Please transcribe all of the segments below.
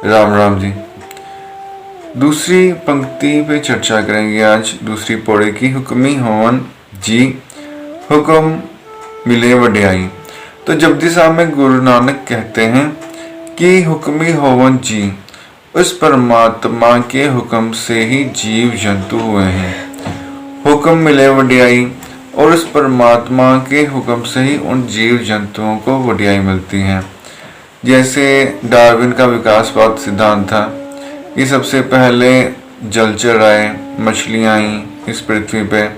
राम राम जी। दूसरी पंक्ति पे चर्चा करेंगे आज। दूसरी पौड़े की हुक्मी होवन जी हुक्म मिले वड्याई। तो जपजी साहब में गुरु नानक कहते हैं कि हुक्मी होवन जी, उस परमात्मा के हुक्म से ही जीव जंतु हुए हैं। हुक्म मिले वड्याई, और उस परमात्मा के हुक्म से ही उन जीव जंतुओं को वड्याई मिलती है। जैसे डार्विन का विकासवाद सिद्धांत था कि सबसे पहले जलचर आए, मछलियाँ आई इस पृथ्वी पे।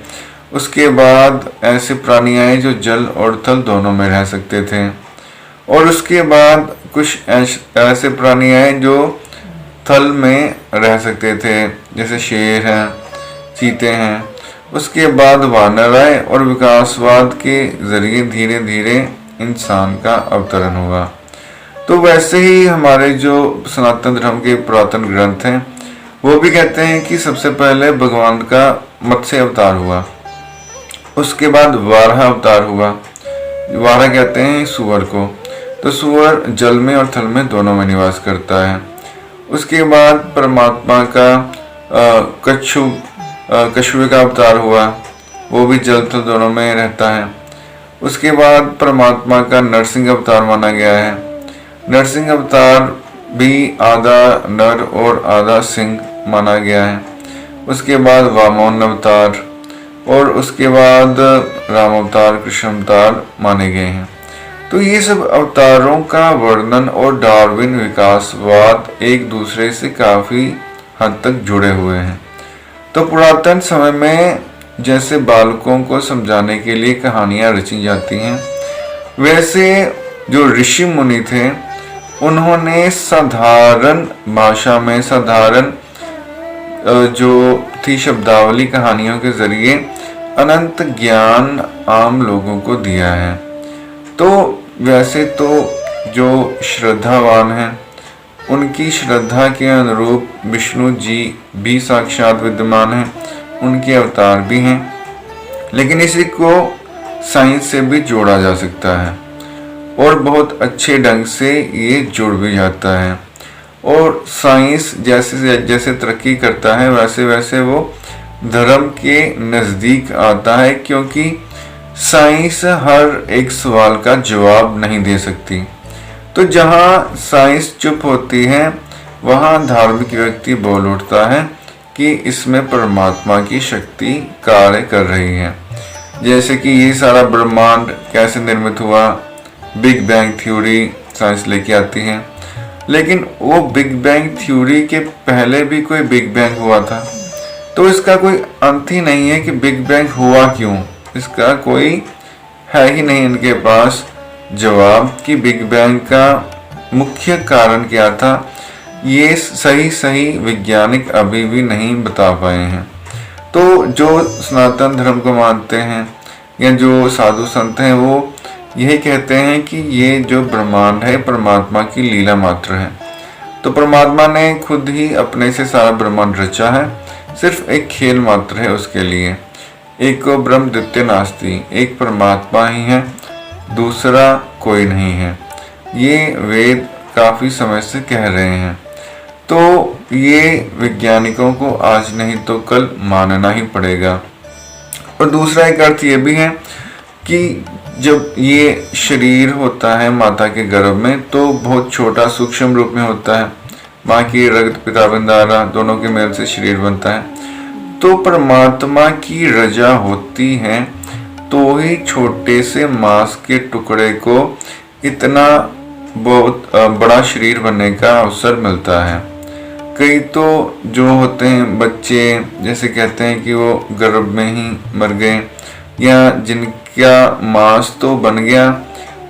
उसके बाद ऐसे प्राणी आए जो जल और थल दोनों में रह सकते थे, और उसके बाद कुछ ऐसे प्राणी आए जो थल में रह सकते थे, जैसे शेर हैं, चीते हैं। उसके बाद वानर आए, और विकासवाद के जरिए धीरे धीरे इंसान का अवतरण हुआ। तो वैसे ही हमारे जो सनातन धर्म के पुरातन ग्रंथ हैं वो भी कहते हैं कि सबसे पहले भगवान का मत्स्य अवतार हुआ, उसके बाद वाराह अवतार हुआ। वाराह कहते हैं सुअर को। तो सुअर जल में और थल में दोनों में निवास करता है। उसके बाद परमात्मा का कछुए का अवतार हुआ, वो भी जल थल दोनों में रहता है। उसके बाद परमात्मा का नरसिंह अवतार माना गया है। नरसिंह अवतार भी आधा नर और आधा सिंह माना गया है। उसके बाद वामन अवतार, और उसके बाद राम अवतार, कृष्ण अवतार माने गए हैं। तो ये सब अवतारों का वर्णन और डार्विन विकासवाद एक दूसरे से काफी हद तक जुड़े हुए हैं। तो पुरातन समय में जैसे बालकों को समझाने के लिए कहानियां रची जाती हैं, वैसे जो ऋषि मुनि थे उन्होंने साधारण भाषा में, साधारण जो थी शब्दावली, कहानियों के जरिए अनंत ज्ञान आम लोगों को दिया है। तो वैसे तो जो श्रद्धावान हैं उनकी श्रद्धा के अनुरूप विष्णु जी भी साक्षात विद्यमान हैं, उनके अवतार भी हैं। लेकिन इसी को साइंस से भी जोड़ा जा सकता है, और बहुत अच्छे ढंग से ये जुड़ भी जाता है। और साइंस जैसे जैसे तरक्की करता है वैसे वैसे वो धर्म के नज़दीक आता है, क्योंकि साइंस हर एक सवाल का जवाब नहीं दे सकती। तो जहाँ साइंस चुप होती है वहाँ धार्मिक व्यक्ति बोल उठता है कि इसमें परमात्मा की शक्ति कार्य कर रही है। जैसे कि ये सारा ब्रह्मांड कैसे निर्मित हुआ, बिग बैंग थ्योरी साइंस लेके आती है। लेकिन वो बिग बैंग थ्योरी के पहले भी कोई बिग बैंग हुआ था, तो इसका कोई अंत ही नहीं है कि बिग बैंग हुआ क्यों। इसका कोई है ही नहीं इनके पास जवाब कि बिग बैंग का मुख्य कारण क्या था। ये सही वैज्ञानिक अभी भी नहीं बता पाए हैं। तो जो सनातन धर्म को मानते हैं या जो साधु संत हैं वो यही कहते हैं कि ये जो ब्रह्मांड है परमात्मा की लीला मात्र है। तो परमात्मा ने खुद ही अपने से सारा ब्रह्मांड रचा है, सिर्फ एक खेल मात्र है उसके लिए। एक को ब्रह्म द्वितीय नास्ति, एक परमात्मा ही है, दूसरा कोई नहीं है। ये वेद काफी समय से कह रहे हैं। तो ये वैज्ञानिकों को आज नहीं तो कल मानना ही पड़ेगा। और दूसरा एक अर्थ ये भी है कि जब ये शरीर होता है माता के गर्भ में तो बहुत छोटा सूक्ष्म रूप में होता है। माँ की रक्त, पिता बंधारा दोनों के मेल से शरीर बनता है। तो परमात्मा की रजा होती है तो ही छोटे से मांस के टुकड़े को इतना बहुत बड़ा शरीर बनने का अवसर मिलता है। कई तो जो होते हैं बच्चे, जैसे कहते हैं कि वो गर्भ में ही मर गए, या जिनका मांस तो बन गया,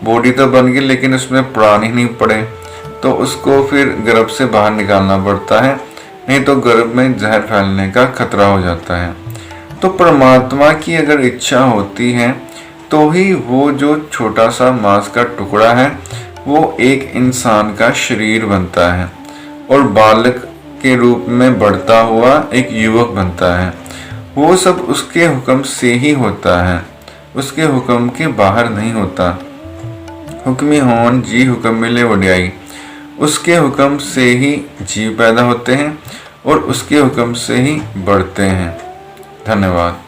बॉडी तो बन गई, लेकिन उसमें प्राण ही नहीं पड़े, तो उसको फिर गर्भ से बाहर निकालना पड़ता है, नहीं तो गर्भ में जहर फैलने का खतरा हो जाता है। तो परमात्मा की अगर इच्छा होती है तो ही वो जो छोटा सा मांस का टुकड़ा है वो एक इंसान का शरीर बनता है, और बालक के रूप में बढ़ता हुआ एक युवक बनता है। वो सब उसके हुक्म से ही होता है, उसके हुक्म के बाहर नहीं होता। हुक्मी होन जी हुक्म मिले वड्याई। उसके हुक्म से ही जीव पैदा होते हैं और उसके हुक्म से ही बढ़ते हैं। धन्यवाद।